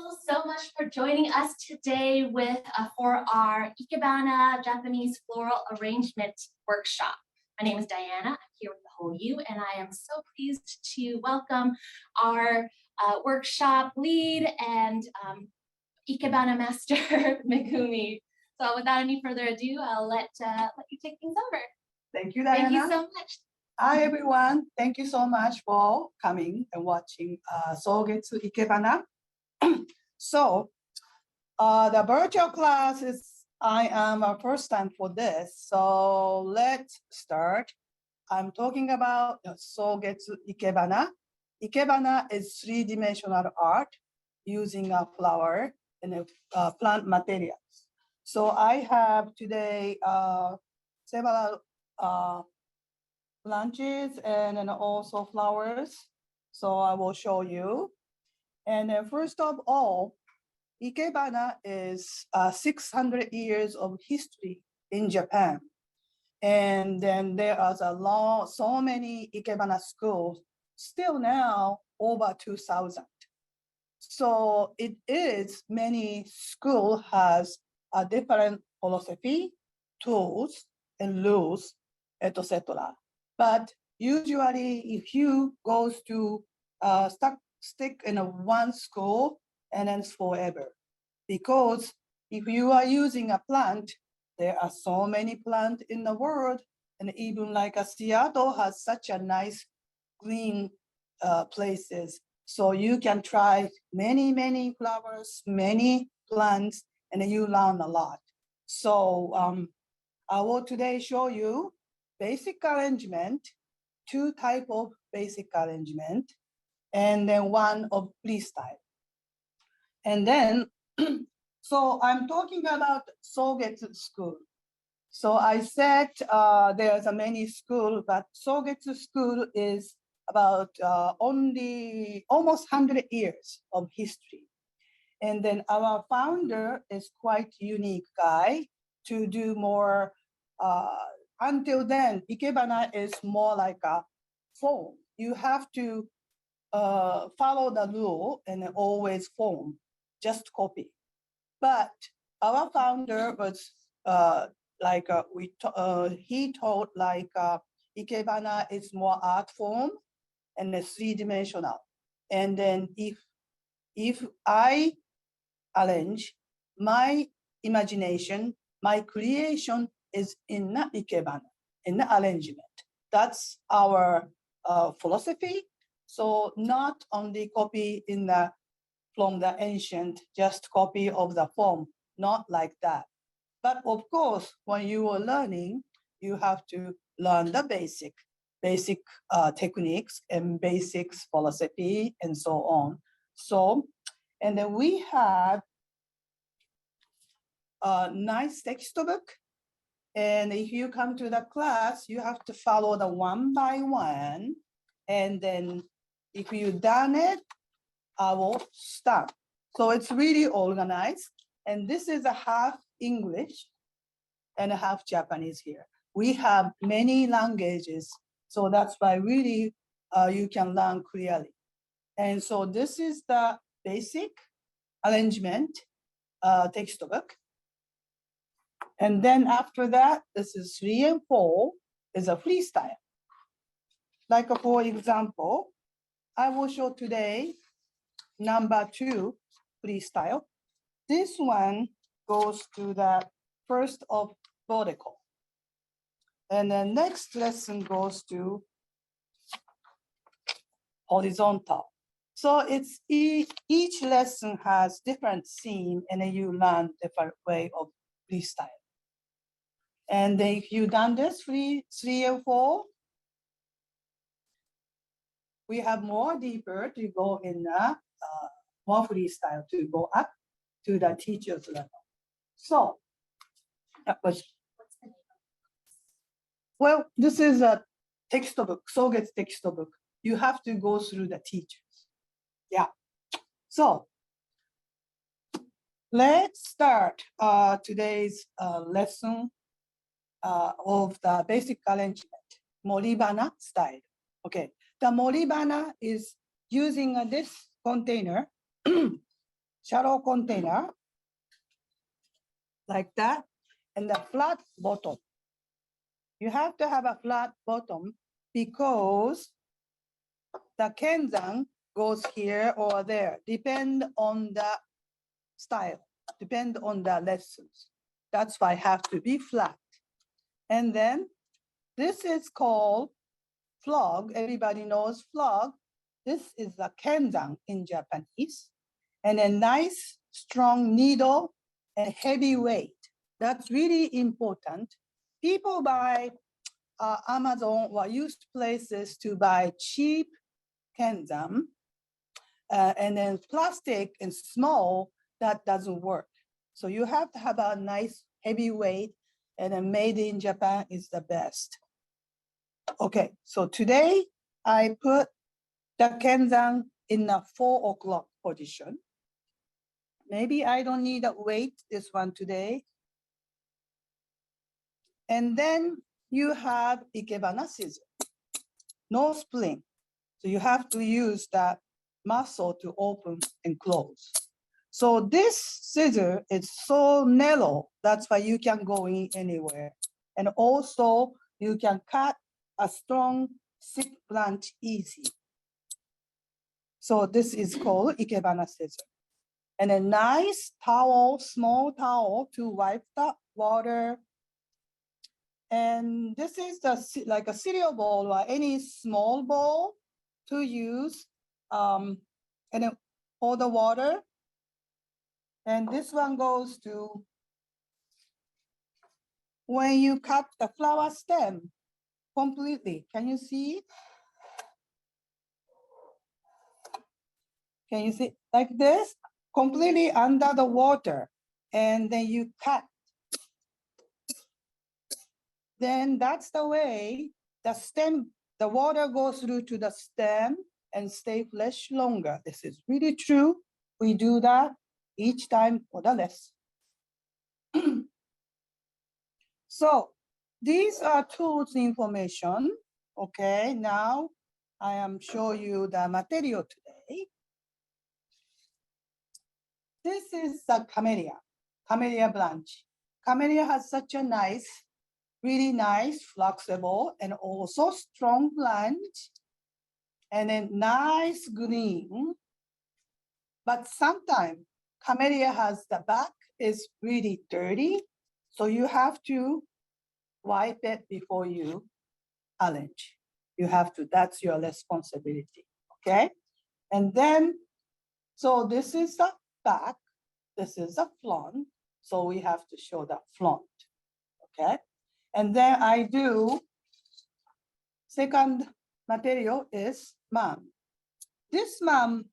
you so much for joining us today for our Ikebana Japanese floral arrangement workshop. My name is Diana. I'm here with the whole U, and I am so pleased to welcome our workshop lead and Ikebana master, Megumi. So without any further ado, I'll let you take things over. Thank you, Diana. Thank you so much. Hi, everyone. Thank you so much for coming and watching Sogetsu Ikebana. So the virtual class I am a first time for this. So let's start. I'm talking about Sogetsu Ikebana. Ikebana is three-dimensional art using a flower and plant materials. So I have today several branches and also flowers. So I will show you. And then first of all, Ikebana is 600 years of history in Japan. And then there are so many Ikebana schools, still now over 2,000. So it is many school has a different philosophy, tools, and rules, etc. But usually if you goes to stick in one school and then it's forever. Because if you are using a plant, there are so many plants in the world, and even like Seattle has such a nice green places. So you can try many flowers, many plants, and you learn a lot. So I will today show you basic arrangement, two type of basic arrangement, and then one of freestyle. And then, so I'm talking about Sogetsu school. So I said there's a many school, but Sogetsu school is about only almost 100 years of history. And then our founder is quite unique guy to do more. Until then, Ikebana is more like a form. You have to follow the rule and always form, just copy. But our founder was he taught Ikebana is more art form and it's three-dimensional. And then if I arrange, my imagination, my creation is in the Ikebana, in the arrangement. That's our philosophy. So not only copy from the ancient, just copy of the form, not like that. But of course, when you are learning, you have to learn the basic techniques and basics philosophy and so on. So, and then we have a nice textbook. And if you come to the class, you have to follow the one by one. And then if you done it, I will start. So it's really organized. And this is a half English and a half Japanese here. We have many languages. So that's why really you can learn clearly. And so this is the basic arrangement textbook. And then after that, this is 3 and 4 is a freestyle. Like for example, I will show today number 2 freestyle. This one goes to the first of vertical. And then next lesson goes to horizontal. So it's each lesson has different theme and then you learn different way of freestyle. And then if you done this 3 and 4, we have more deeper to go in more freestyle to go up to the teacher's level. So that was, well, this is a textbook, Sogetsu textbook. You have to go through the teachers. Yeah. So let's start today's lesson of the basic arrangement, Moribana style. Okay, the Moribana is using this container shallow container like that, and the flat bottom. You have to have a flat bottom because the kenzan goes here or there, depend on the style, depend on the lessons. That's why it have to be flat. And then this is called flog. Everybody knows flog. This is the kenzan in Japanese. And a nice strong needle and heavy weight. That's really important. People buy Amazon or used places to buy cheap kenzan, and then plastic and small, that doesn't work. So you have to have a nice heavy weight, and then made in Japan is the best. Okay, so today I put the kenzan in a 4 o'clock position. Maybe I don't need a weight, this one today. And then you have Ikebana scissor, no spring. So you have to use that muscle to open and close. So this scissor is so narrow, that's why you can go in anywhere. And also you can cut a strong thick branch easy. So this is called Ikebana scissor. And a nice towel, small towel to wipe the water. And this is like a cereal bowl or any small bowl to use, and then pour the water. And this one goes to when you cut the flower stem completely. Can you see? Can you see like this? Completely under the water. And then you cut. Then that's the way the stem, the water goes through to the stem and stay fresh longer. This is really true. We do that each time for the lesson. So these are tools information. Okay, now I am show you the material today. This is the camellia branch. Camellia has such a nice, really nice, flexible, and also strong branch, and then nice green. But sometimes camellia has the back is really dirty, so you have to wipe it before you arrange. You have to, that's your responsibility, okay? And then, so this is the back, this is the front, so we have to show the front, okay? And then I do, second material is mom. This mom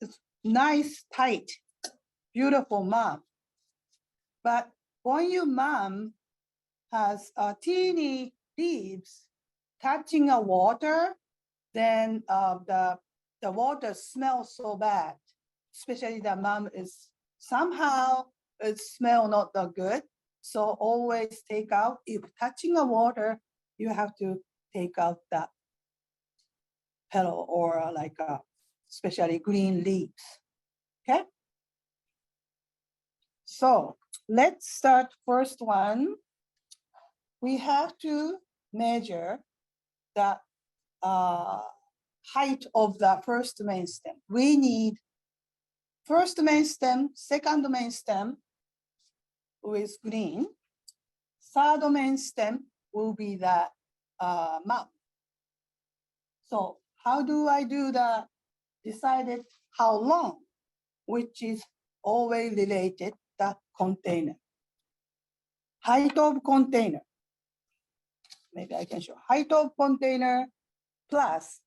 is nice, tight, beautiful mom. But when your mom has teeny leaves touching a water, then the water smells so bad. Especially the mom is somehow it smell not that good. So always take out, if touching a water, you have to take out that petal or like especially green leaves, okay? So let's start first one. We have to measure the height of the first main stem. We need first main stem, second main stem with green. Third main stem will be the map. So how do I do the decided how long, which is always related the container. Height of container. Maybe I can show height of container plus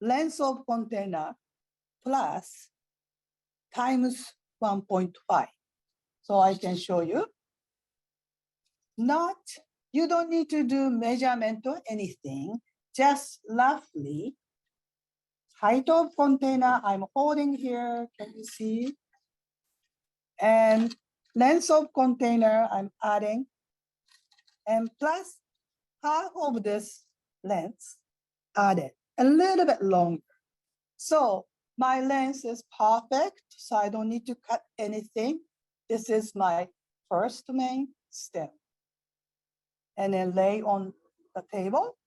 length of container plus times 1.5. So I can show you. Not, you don't need to do measurement or anything, just roughly. Height of container I'm holding here, can you see? And length of container I'm adding, and plus half of this length added, a little bit longer. So my length is perfect, so I don't need to cut anything. This is my first main stem. And then lay on the table.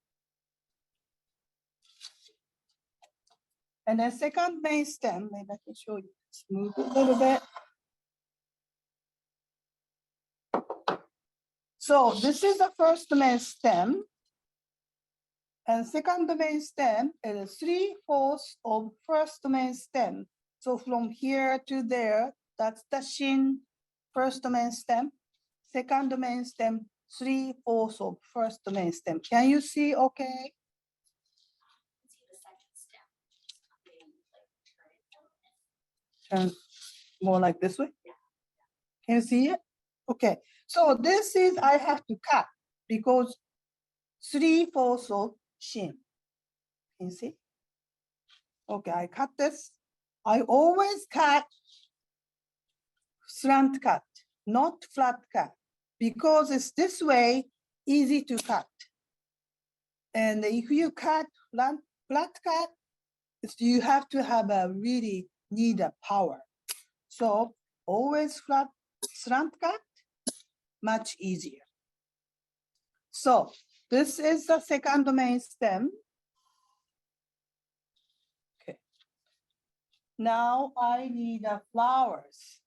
And then second main stem, maybe I can show you. Let's move it a little bit. So this is the first main stem. And second main stem is 3/4 of first main stem. So from here to there, that's the shin first main stem. Second main stem, 3/4 of first main stem. Can you see okay? See the second stem. Turn more like this way. Yeah. Can you see it? Okay. So this is I have to cut because 3/4 of shin. Can you see? Okay, I cut this. I always cut slant cut, not flat cut, because it's this way, easy to cut. And if you cut flat cut, you have to have a really need a power. So always flat slant cut, much easier. So this is the second main stem. Okay. Now I need the flowers.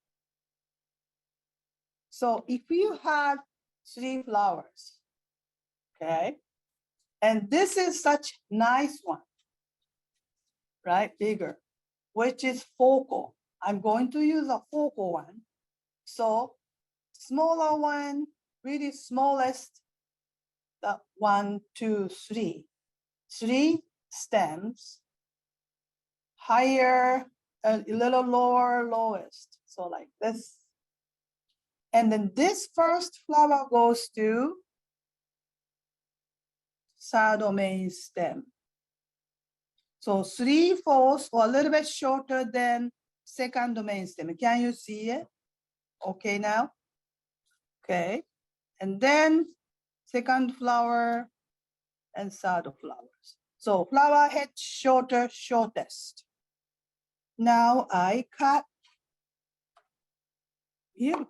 So if you had 3 flowers, okay, and this is such nice one, right, bigger, which is focal. I'm going to use a focal one. So smaller one, really smallest, the 1, 2, 3. 3 stems, higher, a little lower, lowest. So like this. And then this first flower goes to third main stem. So 3/4 or a little bit shorter than second main stem. Can you see it? Okay now? Okay. And then second flower and third flowers. So flower head shorter, shortest. Now I cut here.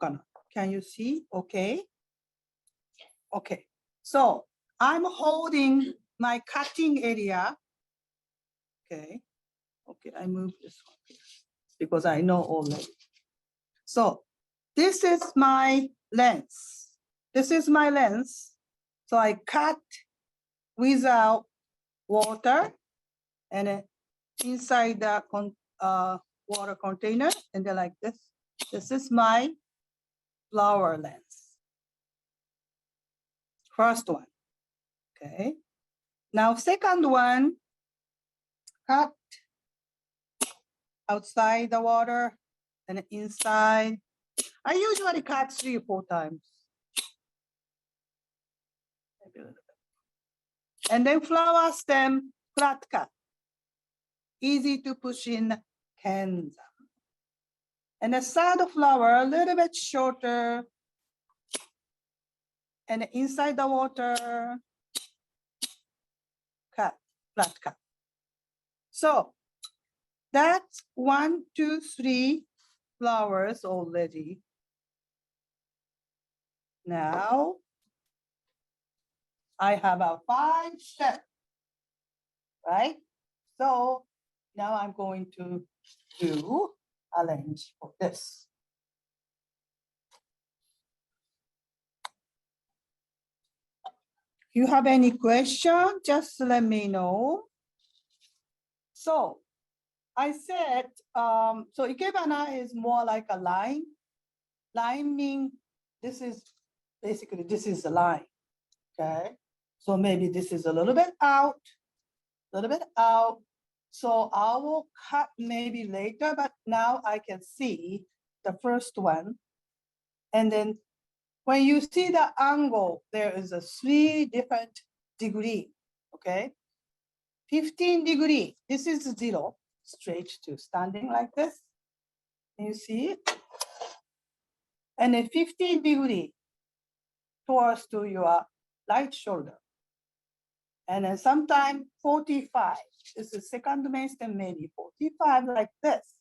Can you see? Okay. Okay. So I'm holding my cutting area. Okay. Okay, I move this one because I know already. So this is my length. This is my length. So I cut without water and inside the water container, and then like this. This is my flower length. First one. Okay. Now second one, cut outside the water and inside. I usually cut 3 or 4 times. Maybe a little bit. And then flower stem, flat cut. Easy to push in hands. And the third flower, a little bit shorter. And inside the water, cut, flat cut. So that's 1, 2, 3 flowers already. Now I have a 5 steps, right? So now I'm going to do arrange for this. If you have any question, just let me know. So I said, so Ikebana is more like a line. Line means this is basically, this is a line, okay? So maybe this is a little bit out, a little bit out. So I will cut maybe later, but now I can see the first one. And then when you see the angle, there is a 3 different degree, okay? 15 degree, this is 0, straight to standing like this. Can you see it? And then 15 degree towards to your right shoulder. And then sometime 45. This is second main stem, maybe 45 like this.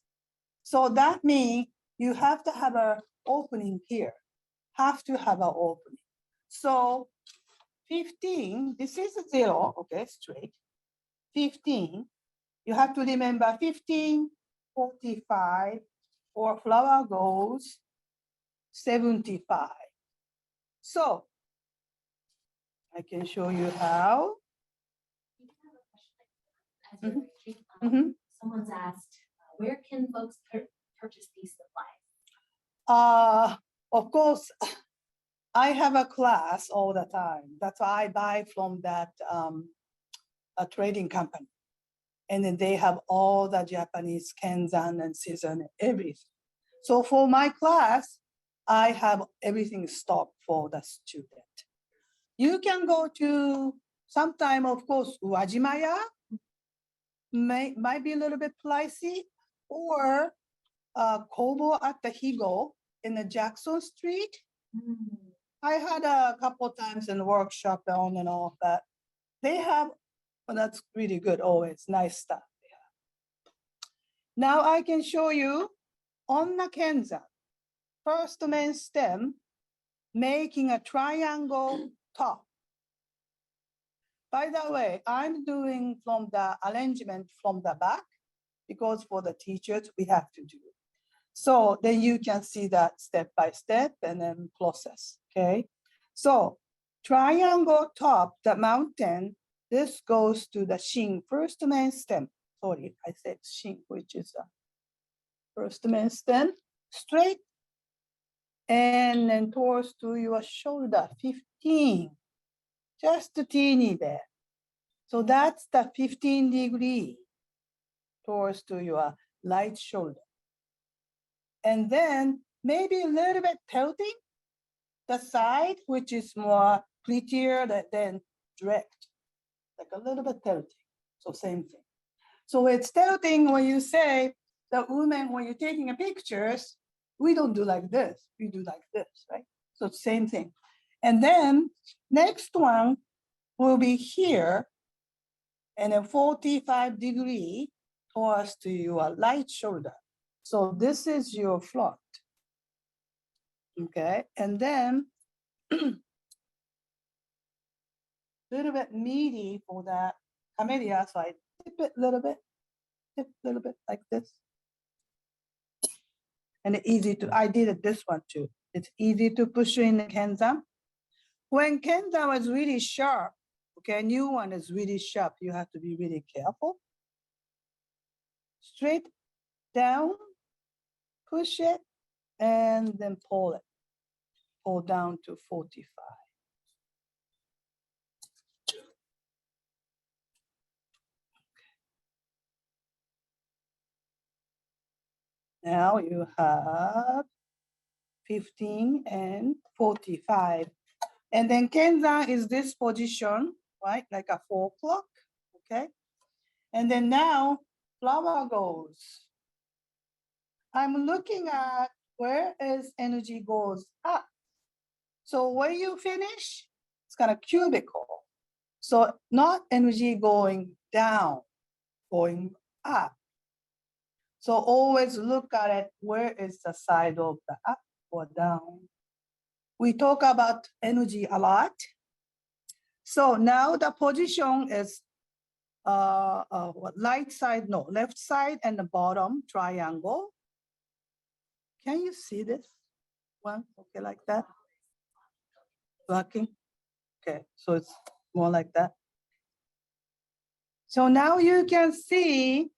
So that means you have to have an opening here. Have to have an opening. So 15, this is a 0, okay, straight. 15, you have to remember 15, 45, or flower goes 75. So I can show you how. As you're arranging, someone's asked, where can folks purchase these supplies? Of course, I have a class all the time. That's why I buy from that a trading company. And then they have all the Japanese kenzan and season, everything. So for my class, I have everything stocked for the student. You can go to sometime, of course, Wajimaya, might be a little bit pricey, or Kobo at the Higo in the Jackson Street. I had a couple times in the workshop on and off, but they have, well, that's really good, always nice stuff. Now I can show you on the Kenza, first main stem, making a triangle top. By the way, I'm doing from the arrangement from the back, because for the teachers, we have to do it. So then you can see that step by step and then process, okay? So triangle top, the mountain, this goes to the shin, first main stem. Sorry, I said shin, which is a first main stem, straight, and then towards to your shoulder, 15, just a teeny bit. So that's the 15-degree towards to your right shoulder. And then maybe a little bit tilting the side, which is more prettier than direct, like a little bit tilting. So same thing. So it's tilting when you say the woman, when you're taking a pictures, we don't do like this, we do like this, right? So same thing. And then next one will be here, and then 45-degree towards to your right shoulder. So this is your front. Okay, and then little bit meaty for that camellia, so I tip it a little bit like this. And easy to, I did it this one too. It's easy to push in the Kenza. When Kenza was really sharp, okay, new one is really sharp, you have to be really careful. Straight down, push it, and then pull it. Pull down to 45. Now you have 15 and 45. And then Kenza is this position, right? Like a 4 o'clock, okay? And then now flower goes. I'm looking at where is energy goes up. So when you finish, it's kind of cubical. So not energy going down, going up. So always look at it, where is the side of the up or down? We talk about energy a lot. So now the position is right side, no, left side and the bottom triangle. Can you see this one? Okay, like that. Working. Okay, so it's more like that. So now you can see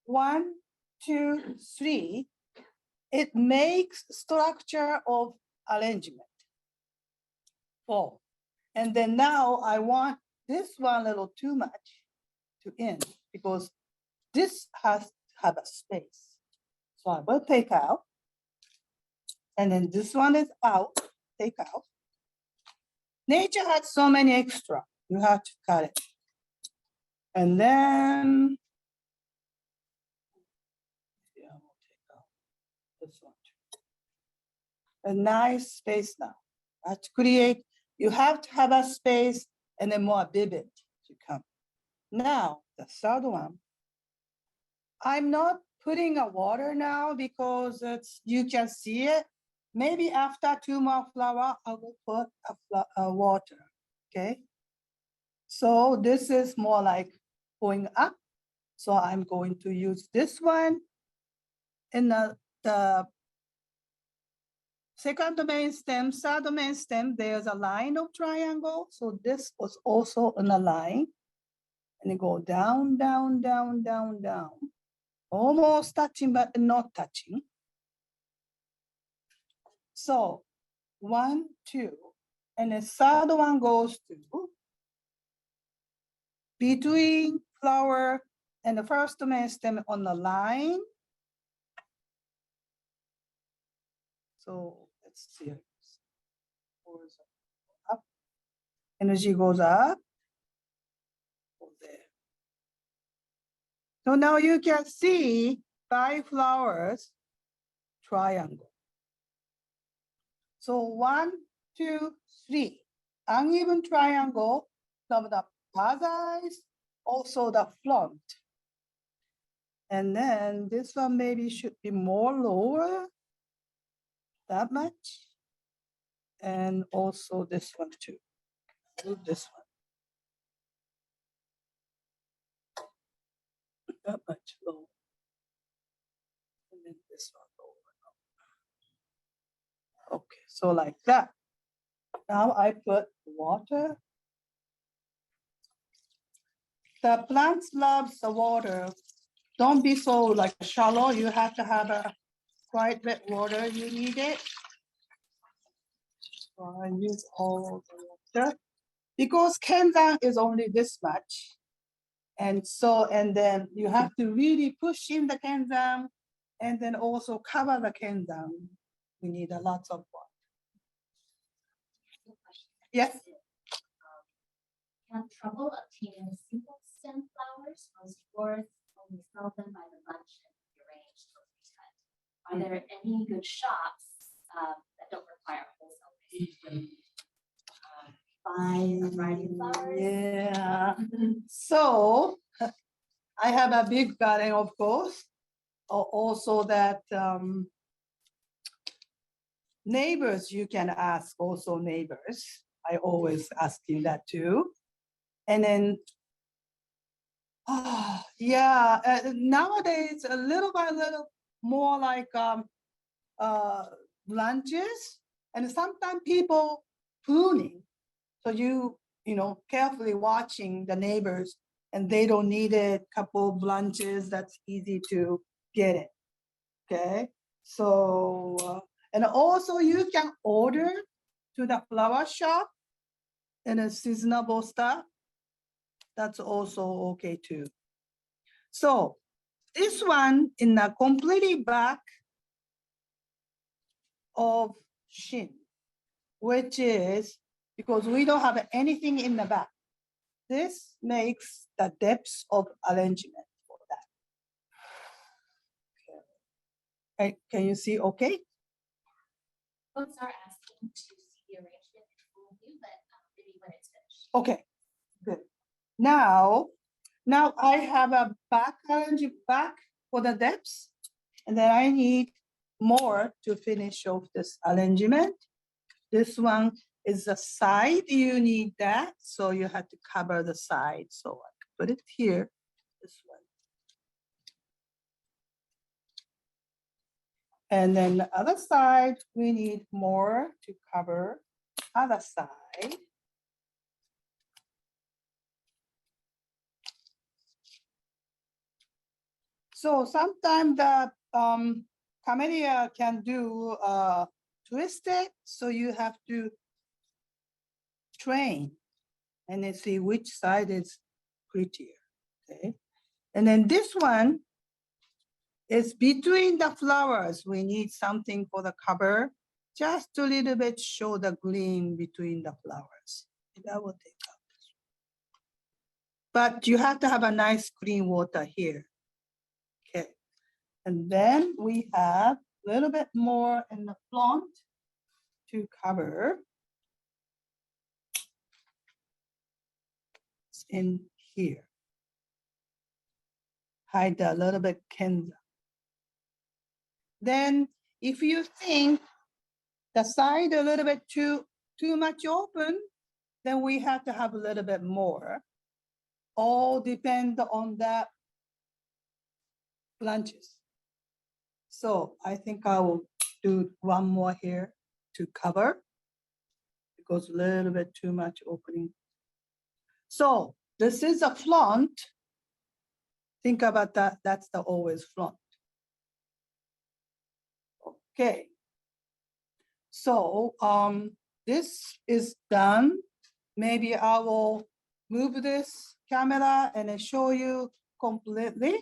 1, 2, 3. It makes structure of arrangement. 4. And then now I want this one a little too much to end because this has to have a space. So I will take out. And then this one is out, take out. Nature has so many extra. You have to cut it. And then, yeah, we'll take out this one too. A nice space now. You have to create, you have to have a space and then more vivid. to come. Now, the third one. I'm not putting a water now because you can see it. Maybe after 2 more flower, I will put a water, okay? So this is more like going up. So I'm going to use this one. In the second main stem, third main stem, there's a line of triangle. So this was also on a line. And you go down, down, down, down, down. Almost touching, but not touching. So 1, 2, and the third one goes to between flower and the first main stem on the line. So let's see. Up. Energy goes up. There. So now you can see 5 flowers triangle. So 1, 2, 3. Uneven triangle from the others, also the front. And then this one maybe should be more lower, that much. And also this one too. Move this one. That much lower. And then this one lower. Okay, so like that. Now I put water. The plants loves the water. Don't be so like shallow. You have to have a quite wet water. You need it. So I use all the water because kenzan is only this much. And so, and then you have to really push in the kenzan and then also cover the kenzan. We need a lot of water. Yes. Have trouble obtaining single stem flowers. Most florists only sell them by the bunch and rearranged or recut. Are there any good shops that don't require wholesale placement? Find a variety of flowers. Yeah. So I have a big garden, of course. Also that neighbors, you can ask also neighbors. I always asking that too. And then, nowadays a little by little more like lunches, and sometimes people pruning. So you know, carefully watching the neighbors, and they don't need a couple lunches. That's easy to get it. Okay, so and also you can order to the flower shop and a seasonable stuff. That's also okay too. So this one in the completely back of shin, which is because we don't have anything in the back. This makes the depth of arrangement for that. Okay. Can you see okay? Folks are asking to see the arrangement in full view, but maybe when it's finished. Okay, good. Now I have a back for the depths, and then I need more to finish off this arrangement. This one is the side, you need that, so you have to cover the side. So I put it here, this one. And then the other side, we need more to cover other side. So sometimes the camellia can do twisted, so you have to train and then see which side is prettier. Okay, and then this one is between the flowers. We need something for the cover, just a little bit show the green between the flowers. That will take out. But you have to have a nice clean water here. Okay, and then we have a little bit more in the front to cover. in here. Hide a little bit Kenza. Then if you think the side a little bit too much open, then we have to have a little bit more. All depend on the branches. So I think I will do one more here to cover. It goes a little bit too much opening. So this is a front. Think about that. That's the always front. Okay. So this is done. Maybe I will move this camera and then show you completely.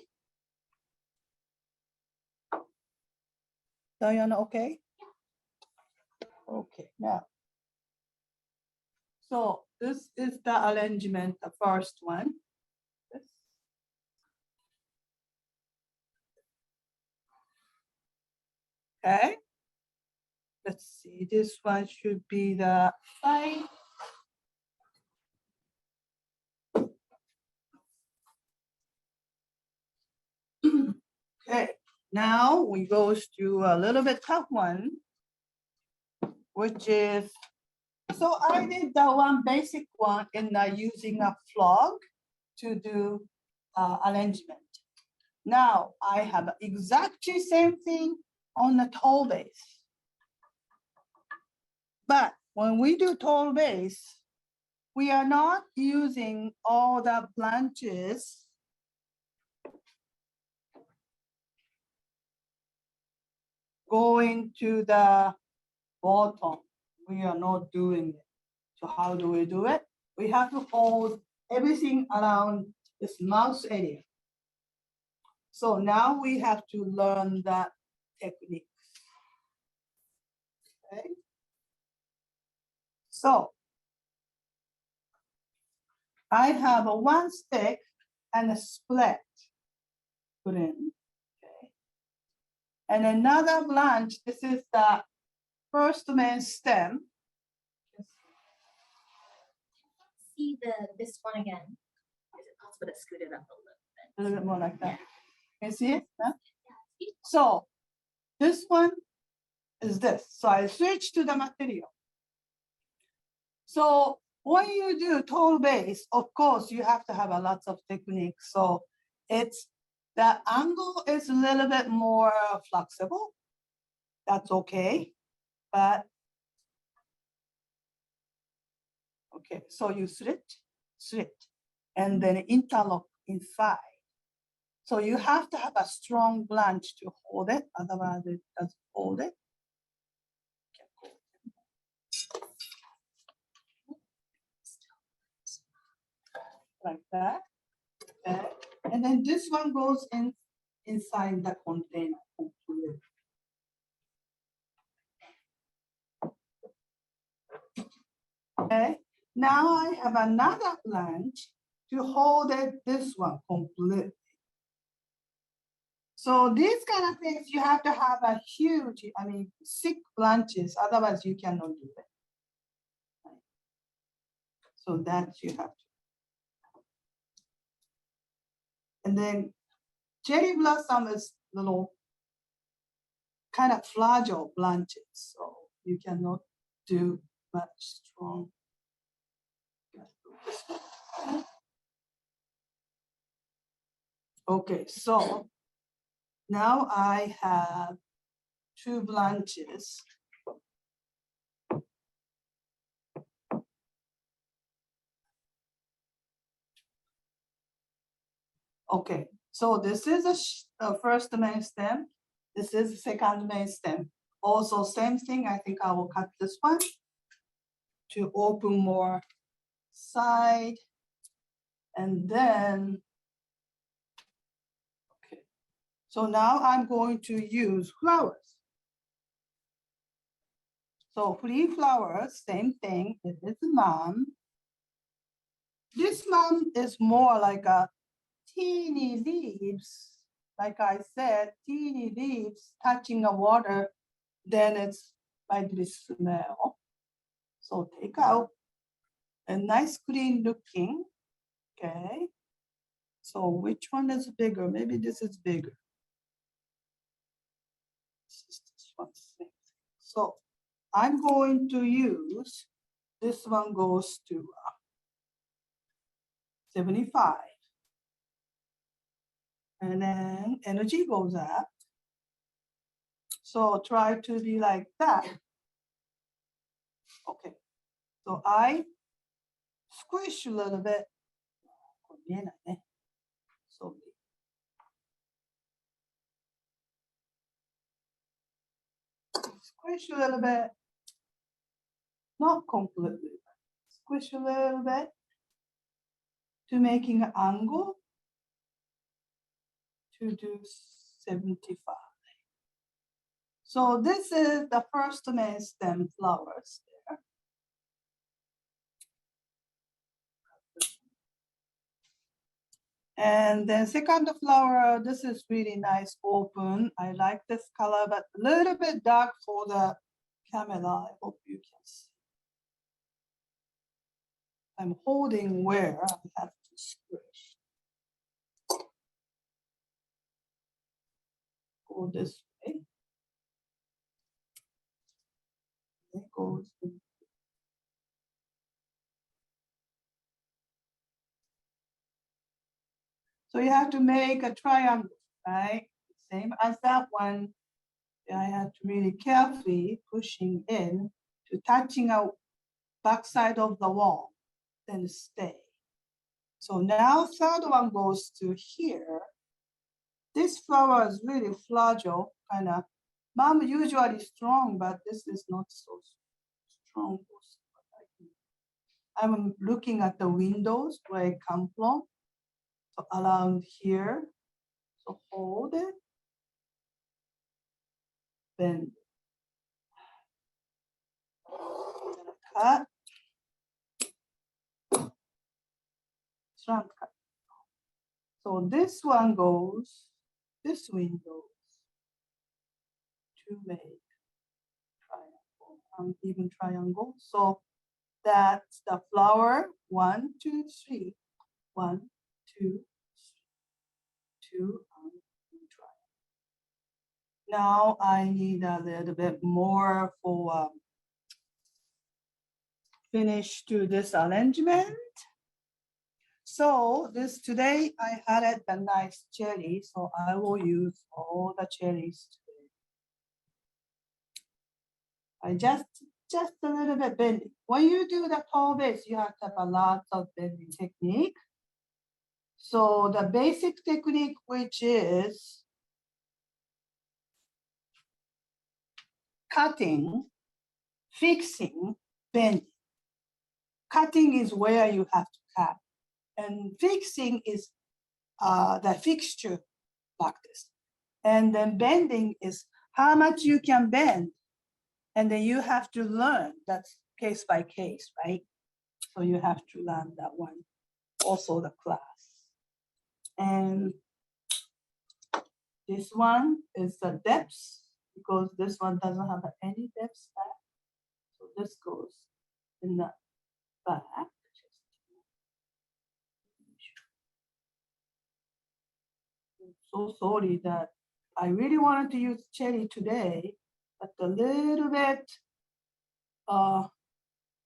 Diana, okay? Okay, now. So this is the arrangement, the first one. This. Okay. Let's see, this one should be the side. Okay, now we go to a little bit tough one, which is, so I did the one basic one in using a flog to do arrangement. Now I have exactly same thing on the tall base. But when we do tall base, we are not using all the branches going to the bottom. We are not doing it. So how do we do it? We have to hold everything around this mouse area. So now we have to learn that technique. Okay. So I have a one stick and a split put in. Okay. And another branch, this is the first main stem. See this one again. Is it possible to scoot it up A little bit more like that. Can you see it? Huh? So this one is this. So I switch to the material. So when you do tall base, of course, you have to have a lots of techniques. So it's the angle is a little bit more flexible. That's okay. But okay, so you slit, and then interlock inside. So you have to have a strong branch to hold it, otherwise it doesn't hold it. Like that. Okay. And then this one goes inside the container completely. Okay. Now I have another branch to hold it, this one completely. So these kind of things, you have to have a huge, thick branches, otherwise you cannot do it. So that you have to. And then cherry blossom is little kind of fragile branches, so you cannot do much strong. Okay, so now I have two branches. Okay, so this is a first main stem. This is the second main stem. Also same thing, I think I will cut this one to open more side. And then, okay. So now I'm going to use flowers. So free flowers, same thing, it is mom. This mom is more like a teeny leaves. Like I said, teeny leaves touching the water, then it's like this smell. So take out a nice clean looking Okay. So which one is bigger? Maybe this is bigger. This one. So I'm going to use, this one goes to 75. And then energy goes up. So try to be like that. Okay. So I squish a little bit. So squish a little bit. Not completely. Squish a little bit to making an angle to do 75. So this is the first main stem flowers there. And then second flower, this is really nice open. I like this color, but a little bit dark for the camera. I hope you can see. I'm holding where I have to squish. Go this way. It goes in. So you have to make a triangle, right? Same as that one. I have to really carefully pushing in to touching out backside of the wall, then stay. So now third one goes to here. This flower is really fragile, kind of. Mom usually strong, but this is not so strong. I'm looking at the windows where I come from. So around here. So hold it. Bend. Cut. Shrunk cut. So this one goes, this window to make triangle, uneven triangle. So that's the flower. 1, 2, 3. 1, 2, 3. 2 uneven triangle. Now I need a little bit more for finish to this arrangement. So this today I had a nice cherry, so I will use all the cherries today. I just a little bit bending. When you do the tall base, you have to have a lot of bending technique. So the basic technique, which is cutting, fixing, bending. Cutting is where you have to cut, and fixing is the fixture practice. And then bending is how much you can bend. And then you have to learn, that's case by case, right? So you have to learn that one, also the class. And this one is the depth, because this one doesn't have any depth back. So this goes in the back. I'm so sorry that I really wanted to use cherry today, but a little bit,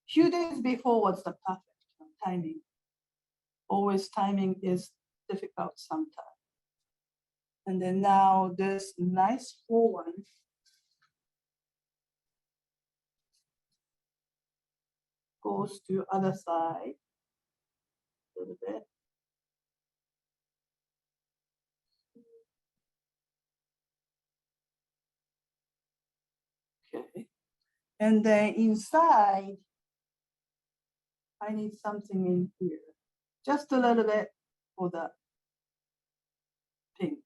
few days before was the perfect timing. Always timing is difficult sometimes. And then now this nice full one goes to other side a little bit. Okay. And then inside, I need something in here. Just a little bit for the pink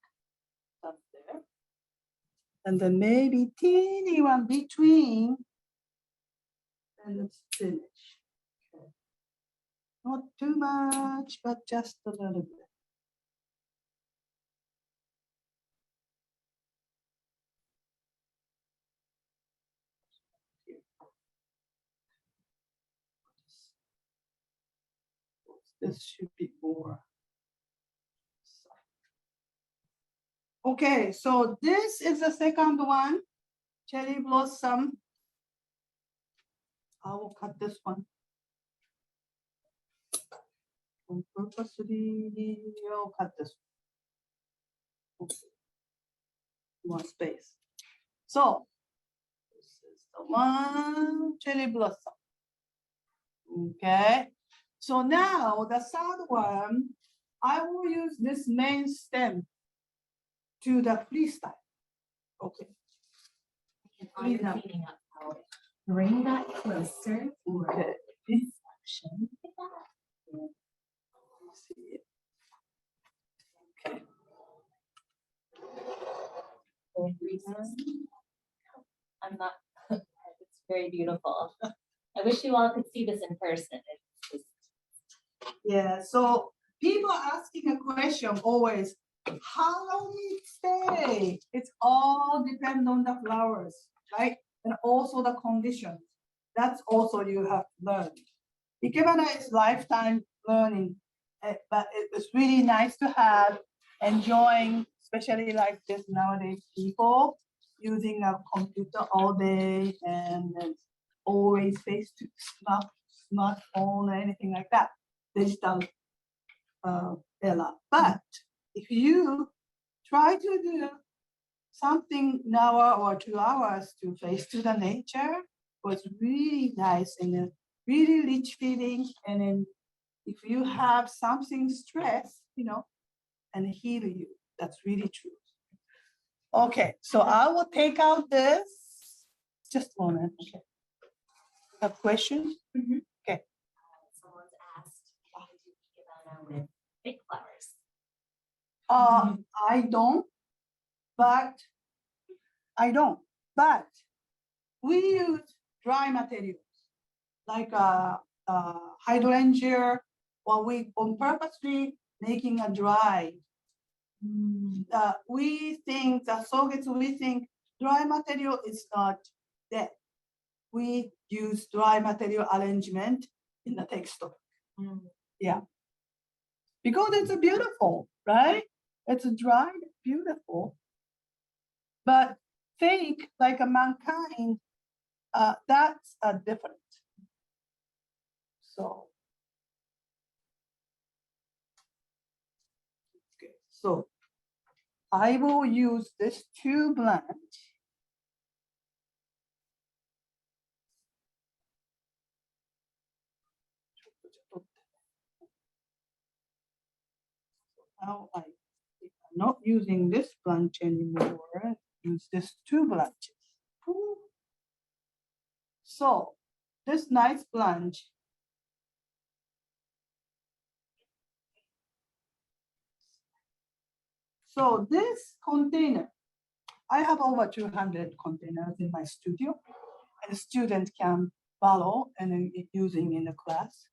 stuff there. And then maybe teeny one between, and let's finish. Okay. Not too much, but just a little bit. This should be more. Okay, so this is the second one, cherry blossom. I will cut this one. On purposely, I'll cut this one. Okay. More space. So this is the one, cherry blossom. Okay, so now the third one, I will use this main stem to the freestyle. Okay. While you're cleaning up, I'll bring that closer for Okay. inspection. See it. Okay. I'm not, it's very beautiful. I wish you all could see this in person. It's just, Yeah, so people asking a question always, how long it stay? It's all depend on the flowers, right? And also the conditions. That's also you have to learn. Ikebana is lifetime learning, but it's really nice to have, enjoying, especially like this nowadays, people using a computer all day and always face to smartphone or anything like that, digital era. But if you try to do something an hour or 2 hours to face to the nature, was really nice and really rich feeling. And then if you have something stress, and heal you, that's really true. Okay, so I will take out this. Just a moment. Okay. Have questions? Okay. someone's asked, can you do Ikebana with fake flowers? I don't, but we use dry materials like hydrangea, or we on purposely making a dry. We think dry material is not dead. We use dry material arrangement in the textbook. Yeah, because it's beautiful, right? It's dry, beautiful. But fake, like a mankind, that's different. So, okay, so I will use this two blanch. Now I'm not using this blanch anymore. Use this two blanches. So this nice blanch. So this container, I have over 200 containers in my studio, and a student can borrow and then using in the class.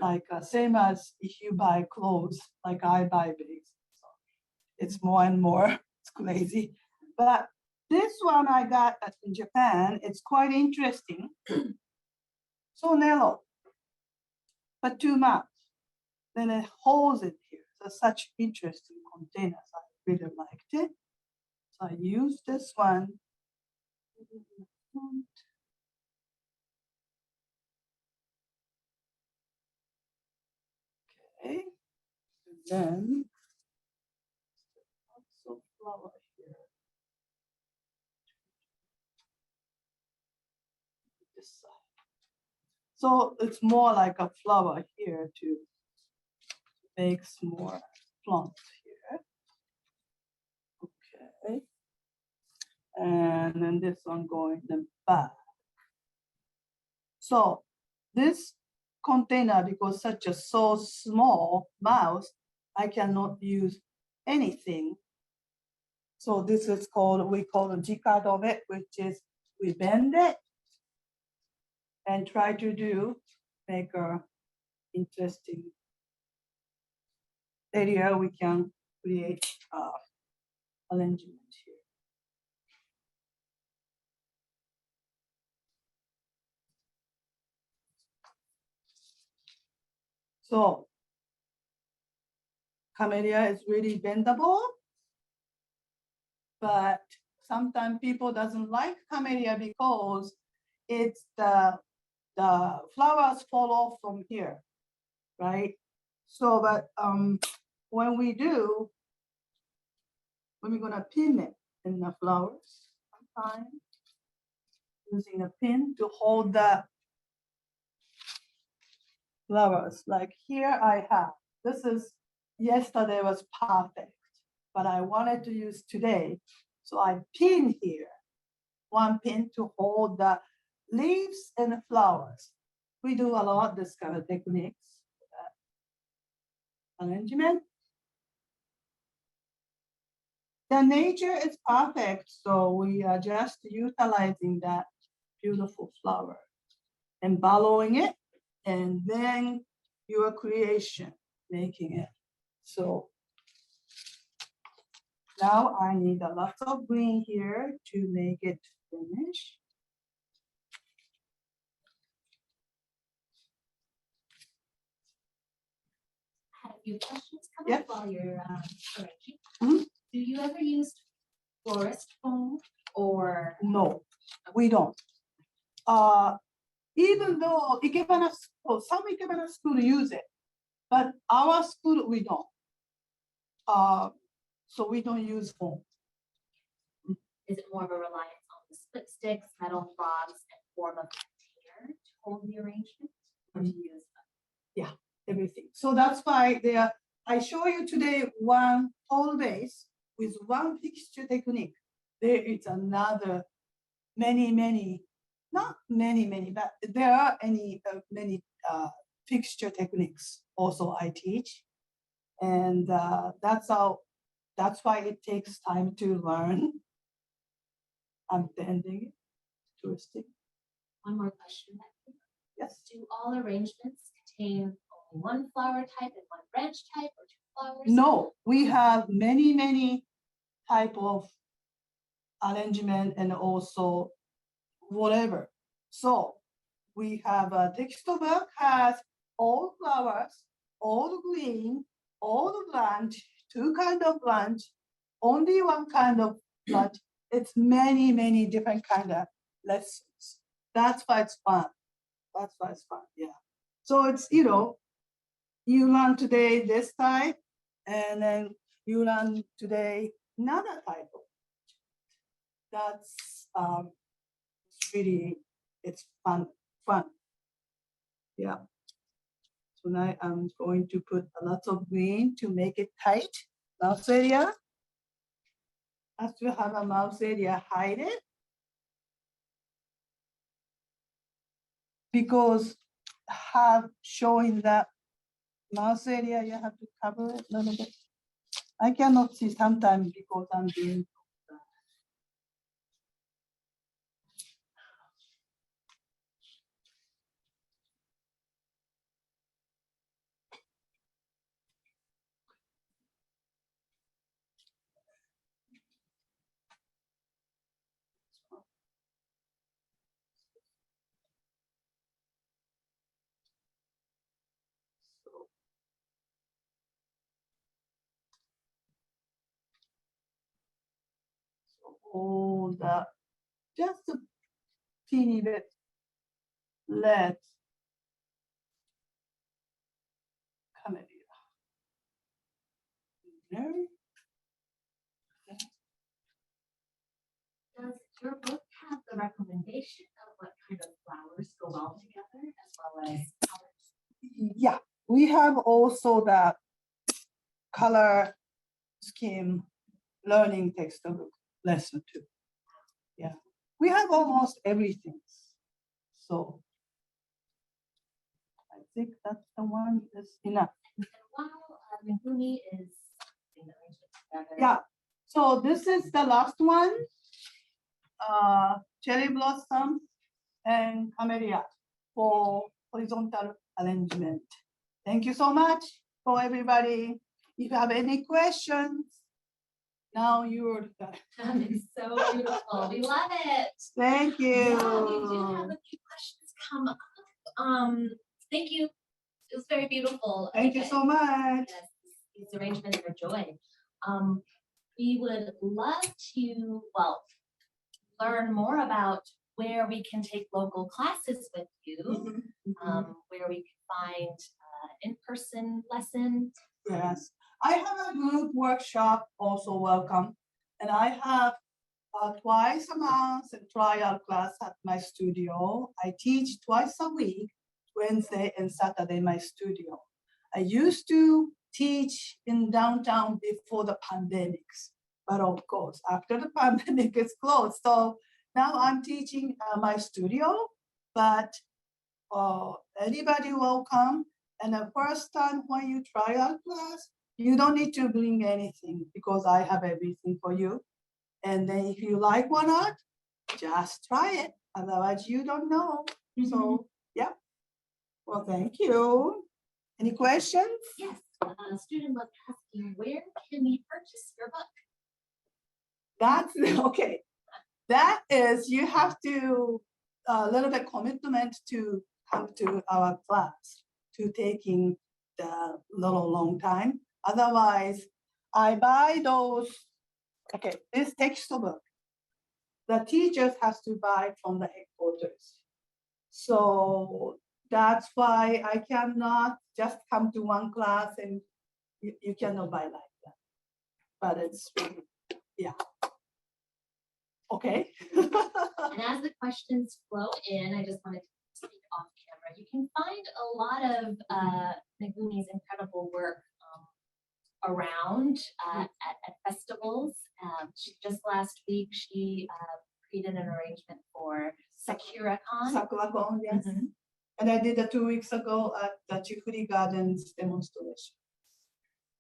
Like same as if you buy clothes, like I buy bags. So it's more and more, it's crazy. But this one I got in Japan, it's quite interesting. So narrow, but too much. Then it holds it here. So such interesting containers. I really liked it. So I use this one. Okay. And then also flower here. This side. So it's more like a flower here to make more plants here. Okay. And then this one going in the back. So this container, because such a so small mouse, I cannot use anything. So this is called, we call the G-card of it, which is we bend it and try to make a interesting area we can create arrangement here. So camellia is really bendable, but sometimes people doesn't like camellia because it's the flowers fall off from here, right? So, but when we're gonna pin it in the flowers, sometimes using a pin to hold the flowers. Like here I have, this is, yesterday was perfect, but I wanted to use today. So I pin here, one pin to hold the leaves and the flowers. We do a lot this kind of techniques. Arrangement. The nature is perfect, so we are just utilizing that beautiful flower and following it, and then your creation, making it. So now I need a lot of green here to make it finish. I had a few questions come Yeah. up while you're arranging. Mhm. Do you ever use florist foam or? No, we don't. Even though Ikebana school, some Ikebana school use it, but our school we don't. So we don't use foam. Is it more of a reliance on the split sticks, metal frogs, and form of container to hold the arrangement, or to use Everything. So that's why there, I show you today one whole base with one fixture technique. There is another many, not many, but there are many fixture techniques also I teach. And that's why it takes time to learn. I'm bending, twisting. one more question? Yes. Do all arrangements contain only one flower type and one branch type, or two flowers? No, we have many type of arrangement and also whatever. So we have a textbook has all flowers, all green, all branch, two kind of branch, only one kind of branch. It's many different kind of lessons. That's why it's fun. That's why it's fun. Yeah. So it's, you learn today this type, and then you learn today another type of. That's it's really, it's fun. Yeah. So now I'm going to put a lot of green to make it tight. Mouse area. As you have a mouse area, hide it. Because have showing that mouse area, you have to cover it a little bit. I cannot see sometimes because I'm doing. All that, just a teeny bit let come in here. Does your book have the recommendation of what kind of flowers go well together, as well as colors? Yeah, we have also the color scheme learning textbook lesson too. Yeah, we have almost everything. So I think that's the one is enough. And while Megumi is putting the arrangement together, Yeah, so this is the last one. Cherry blossom and camellia for horizontal arrangement. Thank you so much for everybody. If you have any questions, now you're done. that is so beautiful. We love it. Thank you. Yeah, we do have a few questions come up. Thank you was very beautiful. Thank you so much. Yes, these arrangements are joy. We would love to, well, learn more about where we can take local classes with you, where we can find in-person lessons. Yes, I have a group workshop also welcome, and I have twice a month a trial class at my studio. I teach twice a week, Wednesday and Saturday in my studio. I used to teach in downtown before the pandemics, but of course after the pandemic is closed. So now I'm teaching my studio, but anybody welcome. And the first time when you try our class, you don't need to bring anything because I have everything for you. And then if you like or not, just try it. Otherwise, you don't know. So, yeah. Well, thank you. Any questions? Yes, a student was asking, where can we purchase your book? That's okay. That is, you have to a little bit commitment to come to our class, to taking the little long time. Otherwise, I buy those. Okay, this textbook, the teachers has to buy from the headquarters. So that's why I cannot just come to one class and you cannot buy like that. But it's really, yeah. Okay. And as the questions flow in, I just wanted to speak off camera. You can find a lot of Megumi's incredible work around at festivals. Just last week, she created an arrangement for SakuraCon. SakuraCon, yes. And I did 2 weeks ago at the Chifuri Gardens demonstration.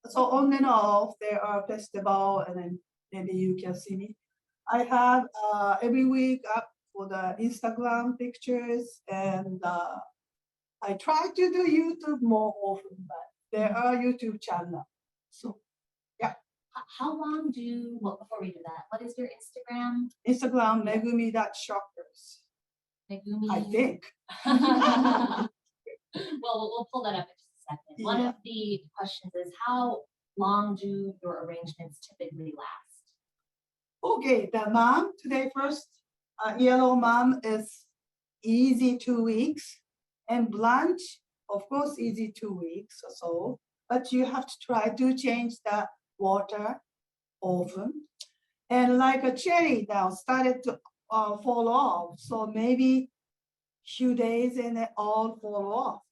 So on and off, there are festival, and then maybe you can see me. I have every week up for the Instagram pictures, and I try to do YouTube more often, but there are YouTube channels. So, yeah. How long well, before we do that, what is your Instagram? Instagram, Megumi.shockers. Megumi. I think. Well, we'll pull that up in just a second. One of the questions is, how long do your arrangements typically last? Okay, the mom today first, yellow mom is easy 2 weeks, and blanche, of course, easy 2 weeks or so, but you have to try to change the water often. And like a cherry now started to fall off, so maybe few days and it all fall off.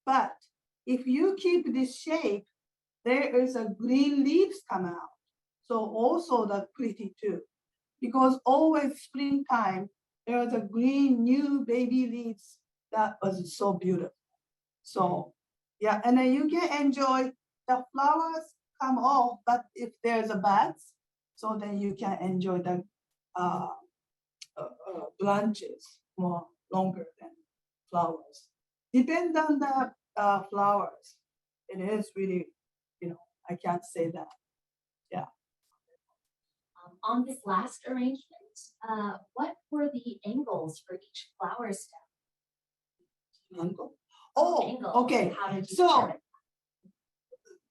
But if you keep this shape, there is a green leaves come out. So also that's pretty too. Because always springtime, there's a green new baby leaves that was so beautiful. So yeah, and then you can enjoy the flowers come off, but if there's a buds, so then you can enjoy the branches more longer than flowers. Depend on the flowers. It is really, I can't say that. Yeah. On this last arrangement, what were the angles for each flower stem? Angle. Oh, Angles. okay. How did you So determine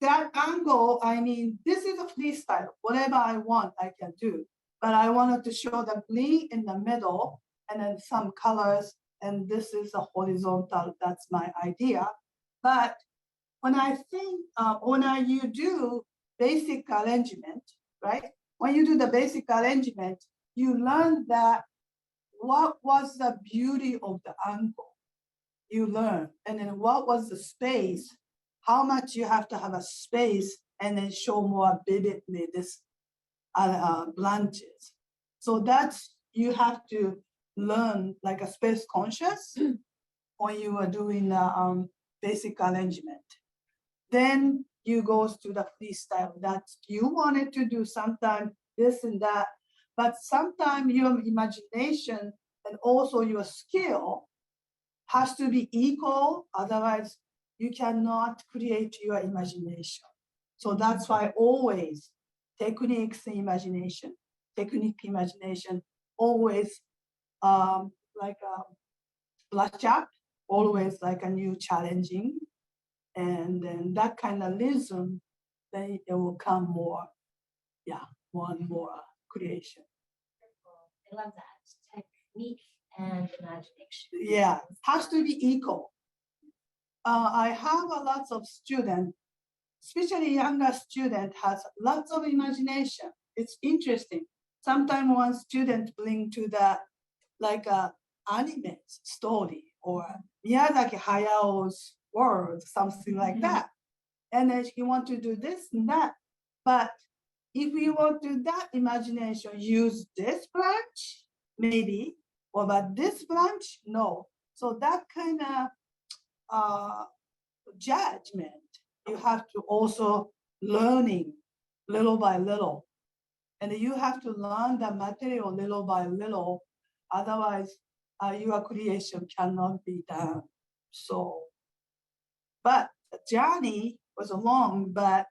that angle, I mean, this is a freestyle. Whatever I want, I can do. But I wanted to show the green in the middle and then some colors. And this is a horizontal. That's my idea. But when I think, you do basic arrangement, right? When you do the basic arrangement, you learn that what was the beauty of the angle. You learn, and then what was the space, how much you have to have a space, and then show more vividly this branches. So that's, you have to learn like a space conscious when you are doing basic arrangement. Then you goes to the freestyle that you wanted to do sometime this and that, but sometimes your imagination and also your skill has to be equal, otherwise you cannot create your imagination. So that's why always technique imagination, always like a brush up, always like a new challenging. And then that kind of rhythm, then it will come more, more and more creation. I love that technique and imagination. Yeah, has to be equal. I have a lots of students, especially younger student has lots of imagination. It's interesting. Sometimes one student bring to the like a anime story or Miyazaki Hayao's world, something like that. And then he want to do this and that. But if you want to that imagination, use this branch, maybe, or but this branch, no. So that kind of judgment, you have to also learning little by little. And you have to learn the material little by little. Otherwise, your creation cannot be done. So, but the journey was long, but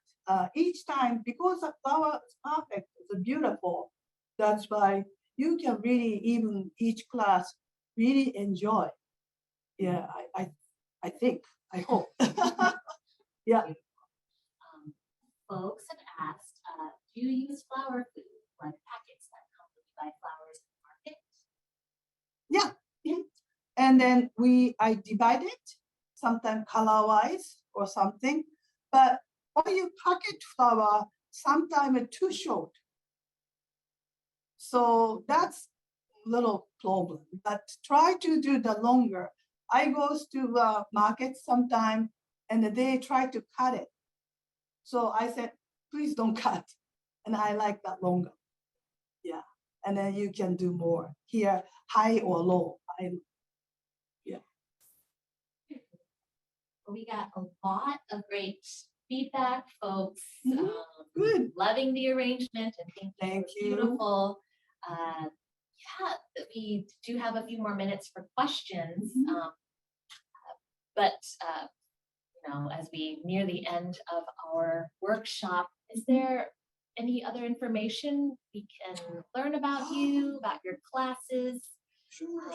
each time, because the flower is perfect, it's beautiful, that's why you can really, even each class, really enjoy. Yeah, I think, I hope. Yeah. Folks have asked, do you use flower food, like packets that come when you buy flowers at the market? Yeah. And then I divide it, sometimes color-wise or something. But when you packet flower, sometimes it's too short. So that's a little problem. But try to do the longer. I goes to market sometime and they try to cut it. So I said, please don't cut. And I like that longer. Yeah. And then you can do more here, high or low. We got a lot of great feedback, folks. Good. Loving the arrangement and Thank you. Beautiful. Yeah, we do have a few more minutes for questions. But you know, as we near the end of our workshop, is there any other information we can learn about you, about your classes? Sure.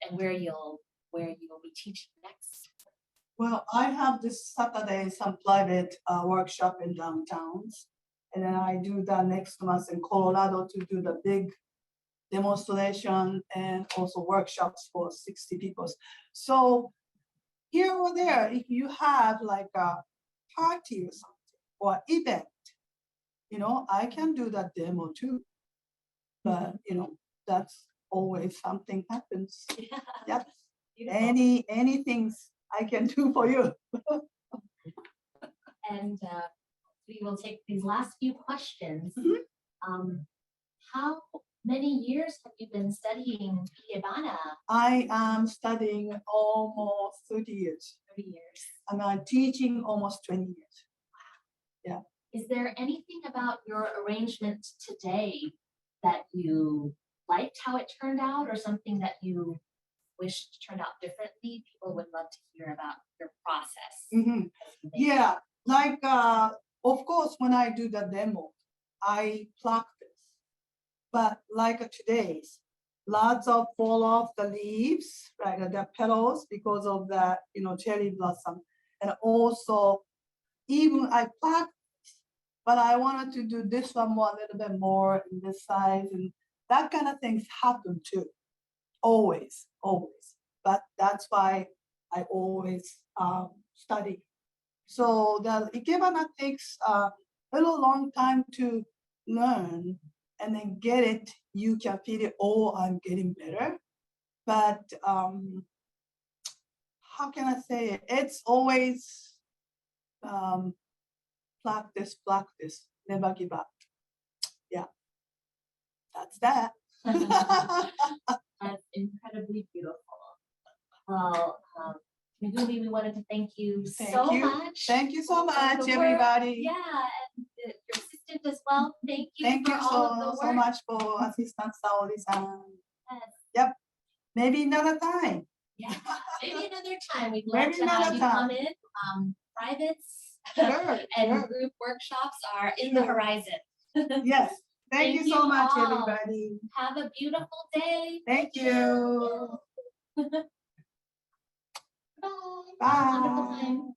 And where you'll be teaching next? Well, I have this Saturday some private workshop in downtowns, and then I do that next month in Colorado to do the big demonstration and also workshops for 60 people. So here or there, if you have like a party or something or event, you know, I can do that demo too. But you know, that's always something happens. Yeah. Yep. Anything I can do for you. And we will take these last few questions. How many years have you been studying Ikebana? I am studying almost 30 years. 30 years. And I'm teaching almost 20 years. Yeah. Is there anything about your arrangement today that you liked how it turned out, or something that you wished turned out differently? People would love to hear about your process. Yeah, like of course when I do the demo, I practice. But like today's, lots of fall off the leaves, right? The petals because of the cherry blossom, and also even I practice. But I wanted to do this one more, a little bit more in this size, and that kind of things happen too. Always. But that's why I always study. So the Ikebana takes a little long time to learn, and then get it. You can feel it. Oh, I'm getting better. But how can I say it? It's always practice, never give up. Yeah, that's that. That's incredibly beautiful. Well, Megumi, we wanted to thank you so much. Thank you so much, everybody. Yeah, and your assistant as well. Thank you. Thank you so much for assistant Saori-san. Yes. Yep. Maybe another time. Yeah, maybe another time. We'd love to have you come in. Privates and group workshops are in the horizon. Yes. Thank you so much, everybody. Have a beautiful day. Thank you. Bye. Bye. Wonderful time.